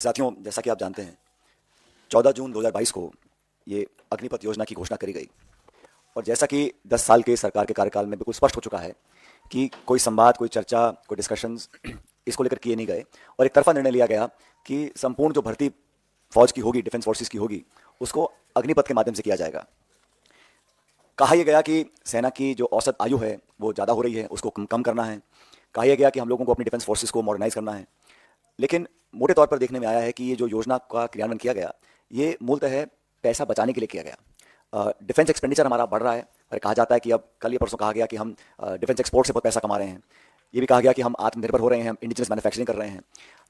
साथियों, जैसा कि आप जानते हैं 14 जून 2022 को ये अग्निपथ योजना की घोषणा करी गई और जैसा कि 10 साल के सरकार के कार्यकाल में बिल्कुल स्पष्ट हो चुका है कि कोई संवाद, कोई चर्चा, कोई डिस्कशंस इसको लेकर किए नहीं गए और एक तरफा निर्णय लिया गया कि संपूर्ण जो भर्ती फौज की होगी, डिफेंस फोर्सेस की होगी, उसको अग्निपथ के माध्यम से किया जाएगा। कहा यह गया कि सेना की जो औसत आयु है वो ज़्यादा हो रही है, उसको कम करना है। कहा यह गया कि हम लोगों को अपनी डिफेंस फोर्सेस को मॉडर्नाइज करना है। लेकिन मोटे तौर पर देखने में आया है कि ये जो योजना का क्रियान्वयन किया गया, ये मूलतः पैसा बचाने के लिए किया गया। डिफेंस एक्सपेंडिचर हमारा बढ़ रहा है और कहा जाता है कि अब कल ये परसों कहा गया कि हम डिफेंस एक्सपोर्ट से बहुत पैसा कमा रहे हैं। ये भी कहा गया कि हम आत्मनिर्भर हो रहे हैं, हम इंडिजिनस मैन्युफैक्चरिंग कर रहे हैं।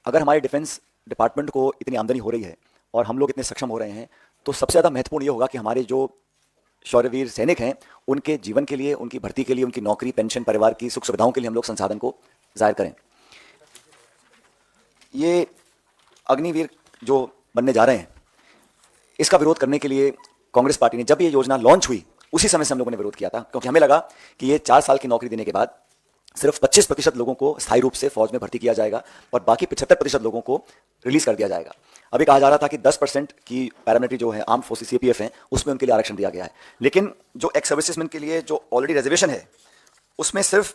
अगर हमारे डिफेंस डिपार्टमेंट को इतनी आमदनी हो रही है और हम लोग इतने सक्षम हो रहे हैं, तो सबसे ज़्यादा महत्वपूर्ण ये होगा कि हमारे जो शौर्यवीर सैनिक हैं, उनके जीवन के लिए, उनकी भर्ती के लिए, उनकी नौकरी, पेंशन, परिवार की सुख सुविधाओं के लिए हम लोग संसाधन को जाहिर करें। ये अग्निवीर जो बनने जा रहे हैं, इसका विरोध करने के लिए कांग्रेस पार्टी ने, जब ये योजना लॉन्च हुई उसी समय से हम लोगों ने विरोध किया था, क्योंकि हमें लगा कि ये 4 साल की नौकरी देने के बाद सिर्फ 25% लोगों को स्थायी रूप से फौज में भर्ती किया जाएगा और बाकी 75% लोगों को रिलीज कर दिया जाएगा। अभी कहा जा रहा था कि 10% की पैरामिलिट्री जो है, आर्म फोर्सेस सीपीएफ हैं, उसमें उनके लिए आरक्षण दिया गया है। लेकिन जो एक्स सर्विसेजमैन के लिए जो ऑलरेडी रिजर्वेशन है, उसमें सिर्फ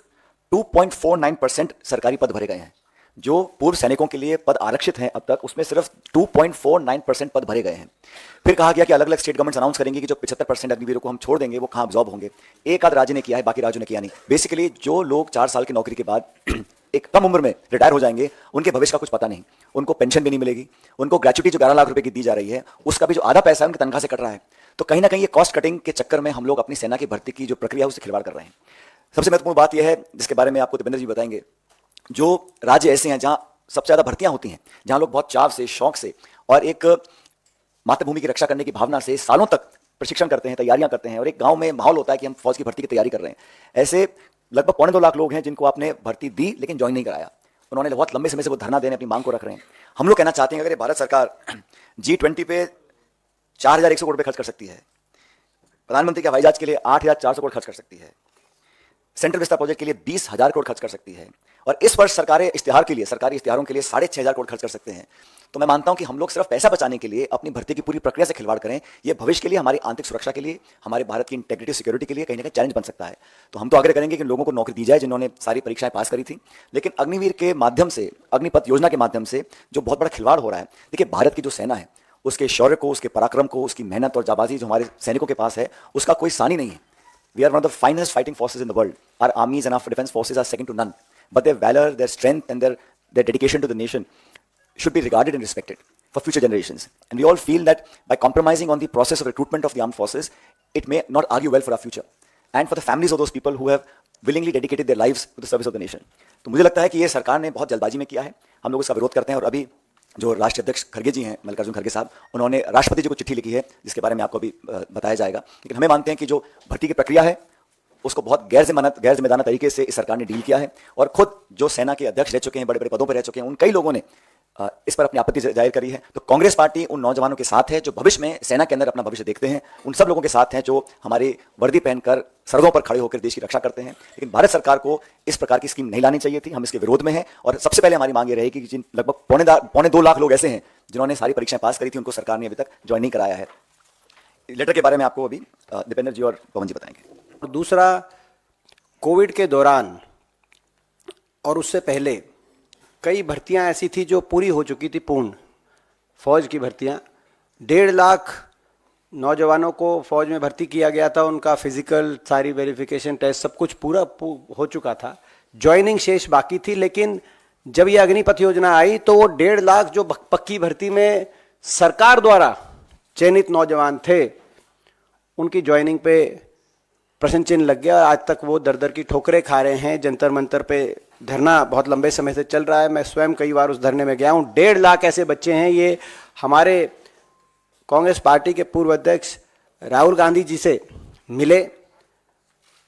2.49% सरकारी पद भरे गए हैं। जो पूर्व सैनिकों के लिए पद आरक्षित हैं अब तक, उसमें सिर्फ 2.49% पद भरे गए हैं। फिर कहा गया कि अलग अलग स्टेट गवर्नमेंट्स अनाउंस करेंगे कि जो 75% अग्निवीरों को हम छोड़ देंगे वो कहाँ अब्जॉर्ब होंगे। एक आध राज्य ने किया है, बाकी राज्यों ने किया नहीं। बेसिकली जो लोग 4 साल की नौकरी के बाद एक कम उम्र में रिटायर हो जाएंगे, उनके भविष्य का कुछ पता नहीं, उनको पेंशन भी नहीं मिलेगी, उनको ग्रेच्युटी जो 11 लाख रुपए की दी जा रही है उसका भी जो आधा पैसा है उनकी तनख्वाह से कट रहा है। तो कहीं ना कहीं ये कॉस्ट कटिंग के चक्कर में हम लोग अपनी सेना की भर्ती की जो प्रक्रिया है उससे खिलवाड़ कर रहे हैं। सबसे महत्वपूर्ण बात यह है, जिसके बारे में आपको दीपेंद्र जी बताएंगे, जो राज्य ऐसे हैं जहां सबसे ज्यादा भर्तियां होती हैं, जहां लोग बहुत चाव से, शौक से और एक मातृभूमि की रक्षा करने की भावना से सालों तक प्रशिक्षण करते हैं, तैयारियां करते हैं और एक गांव में माहौल होता है कि हम फौज की भर्ती की तैयारी कर रहे हैं। ऐसे लगभग 2.25 लाख लोग हैं जिनको आपने भर्ती दी लेकिन ज्वाइन नहीं कराया। उन्होंने बहुत लंबे समय से वो धरना देने, अपनी मांग को रख रहे हैं। हम लोग कहना चाहते हैं अगर ये भारत सरकार G20 पे 4,100 करोड़ रुपए खर्च कर सकती है, प्रधानमंत्री के हवाई जहाज के लिए 8,400 करोड़ खर्च कर सकती है, सेंट्रल विस्ता प्रोजेक्ट के लिए 20,000 करोड़ खर्च कर सकती है और इस वर्ष सरकारी इश्तिहारों के लिए 6,500 करोड़ खर्च कर सकते हैं, तो मैं मानता हूं कि हम लोग सिर्फ पैसा बचाने के लिए अपनी भर्ती की पूरी प्रक्रिया से खिलवाड़ करें, यह भविष्य के लिए, हमारी आंतरिक सुरक्षा के लिए, हमारे भारत की इंटेग्रिटी सिक्योरिटी के लिए कहीं ना कहीं चैलेंज बन सकता है। तो हम तो आग्रह करेंगे कि लोगों को नौकरी दी जाए जिन्होंने सारी परीक्षाएं पास करी थी। लेकिन अग्निवीर के माध्यम से, अग्निपथ योजना के माध्यम से जो बहुत बड़ा खिलवाड़ हो रहा है, देखिए भारत की जो सेना है उसके शौर्य को, उसके पराक्रम को, उसकी मेहनत और जाबाजी जो हमारे सैनिकों के पास है, उसका कोई सानी नहीं है। We are one of the finest fighting forces in the world. Our armies and our defense forces are second to none. But their valor, their strength, and their dedication to the nation should be regarded and respected for future generations. And we all feel that by compromising on the process of recruitment of the armed forces, it may not argue well for our future and for the families of those people who have willingly dedicated their lives to the service of the nation. तो मुझे लगता है कि ये सरकार ने बहुत जल्दबाजी में किया है। हम लोग इसका विरोध करते हैं और अभी जो राष्ट्रीय अध्यक्ष खड़गे जी हैं, मल्लिकार्जुन खड़गे साहब, उन्होंने राष्ट्रपति जी को चिट्ठी लिखी है जिसके बारे में आपको अभी बताया जाएगा। लेकिन हमें मानते हैं कि जो भर्ती की प्रक्रिया है उसको बहुत गैर जिम्मेदाराना तरीके से इस सरकार ने डील किया है और खुद जो सेना के अध्यक्ष रह चुके हैं, बड़े बड़े पदों पर रह चुके हैं, उन कई लोगों ने इस पर अपनी आपत्ति जाहिर करी है। तो कांग्रेस पार्टी उन नौजवानों के साथ है जो भविष्य में सेना के अंदर अपना भविष्य देखते हैं, उन सब लोगों के साथ हैं जो हमारी वर्दी पहनकर सरहदों पर खड़े होकर देश की रक्षा करते हैं। लेकिन भारत सरकार को इस प्रकार की स्कीम नहीं लानी चाहिए थी। हम इसके विरोध में हैं और सबसे पहले हमारी मांग ये रहेगी कि जिन लगभग 2.25 लाख लोग ऐसे हैं जिन्होंने सारी परीक्षाएं पास करी थी, उनको सरकार ने अभी तक ज्वाइन नहीं कराया है। लेटर के बारे में आपको अभी दीपेंद्र जी और पवन जी बताएंगे। दूसरा, कोविड के दौरान और उससे पहले कई भर्तियां ऐसी थी जो पूरी हो चुकी थी, पूर्ण फौज की भर्तियां। 1.5 लाख नौजवानों को फौज में भर्ती किया गया था, उनका फिजिकल, सारी वेरिफिकेशन टेस्ट सब कुछ पूरा हो चुका था, ज्वाइनिंग शेष बाकी थी। लेकिन जब ये अग्निपथ योजना आई तो वो 1.5 लाख जो पक्की भर्ती में सरकार द्वारा चयनित नौजवान थे, उनकी ज्वाइनिंग पे प्रश्न चिन्ह लग गया। आज तक वो दर दर की ठोकरें खा रहे हैं। जंतर मंतर पे धरना बहुत लंबे समय से चल रहा है, मैं स्वयं कई बार उस धरने में गया हूँ। 1.5 लाख ऐसे बच्चे हैं। ये हमारे कांग्रेस पार्टी के पूर्व अध्यक्ष राहुल गांधी जी से मिले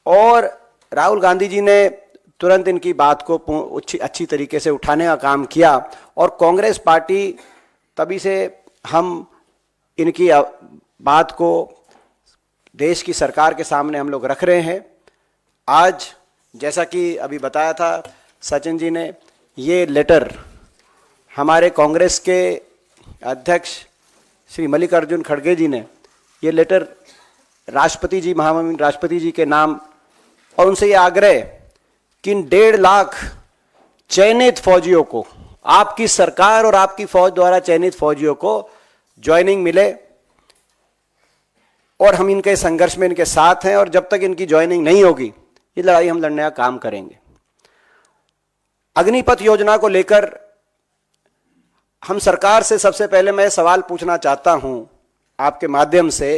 और राहुल गांधी जी ने तुरंत इनकी बात को अच्छी तरीके से उठाने का काम किया और कांग्रेस पार्टी तभी से हम इनकी बात को देश की सरकार के सामने हम लोग रख रहे हैं। आज जैसा कि अभी बताया था सचिन जी ने, ये लेटर हमारे कांग्रेस के अध्यक्ष श्री मल्लिकार्जुन खड़गे जी ने ये लेटर राष्ट्रपति जी, महामहिम राष्ट्रपति जी के नाम, और उनसे ये आग्रह कि इन 1.5 लाख चयनित फौजियों को, आपकी सरकार और आपकी फौज द्वारा चयनित फौजियों को ज्वाइनिंग मिले, और हम इनके संघर्ष में इनके साथ हैं, और जब तक इनकी ज्वाइनिंग नहीं होगी ये लड़ाई हम लड़ने का काम करेंगे। अग्निपथ योजना को लेकर हम सरकार से सबसे पहले मैं सवाल पूछना चाहता हूं आपके माध्यम से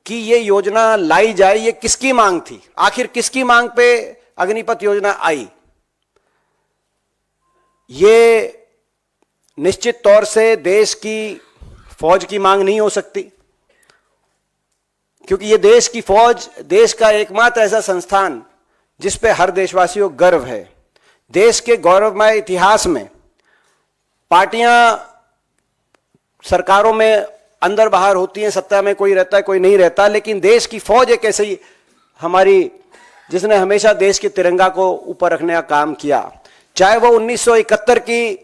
कि ये योजना लाई जाए, ये किसकी मांग थी? आखिर किसकी मांग पे अग्निपथ योजना आई? ये निश्चित तौर से देश की फौज की मांग नहीं हो सकती, क्योंकि ये देश की फौज, देश का एकमात्र ऐसा संस्थान जिस पे हर देशवासी को गर्व है। देश के गौरवमय इतिहास में पार्टियां सरकारों में अंदर बाहर होती हैं, सत्ता में कोई रहता है कोई नहीं रहता, लेकिन देश की फौज एक ऐसी हमारी जिसने हमेशा देश के तिरंगा को ऊपर रखने का काम किया। चाहे वो 1971 की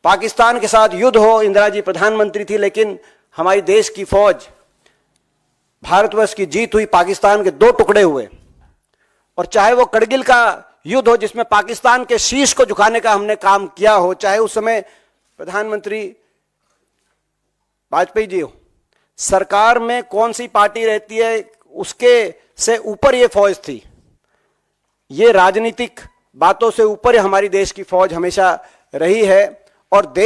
पाकिस्तान के साथ युद्ध हो, इंदिरा जी प्रधानमंत्री थी, लेकिन हमारी देश की फौज, भारतवर्ष की जीत हुई, पाकिस्तान के 2 टुकड़े हुए, और चाहे वो करगिल का युद्ध हो जिसमें पाकिस्तान के शीश को झुकाने का हमने काम किया हो, चाहे उस समय प्रधानमंत्री वाजपेयी जी हो, सरकार में कौन सी पार्टी रहती है उसके से ऊपर ये फौज थी। ये राजनीतिक बातों से ऊपर हमारी देश की फौज हमेशा रही है, और देश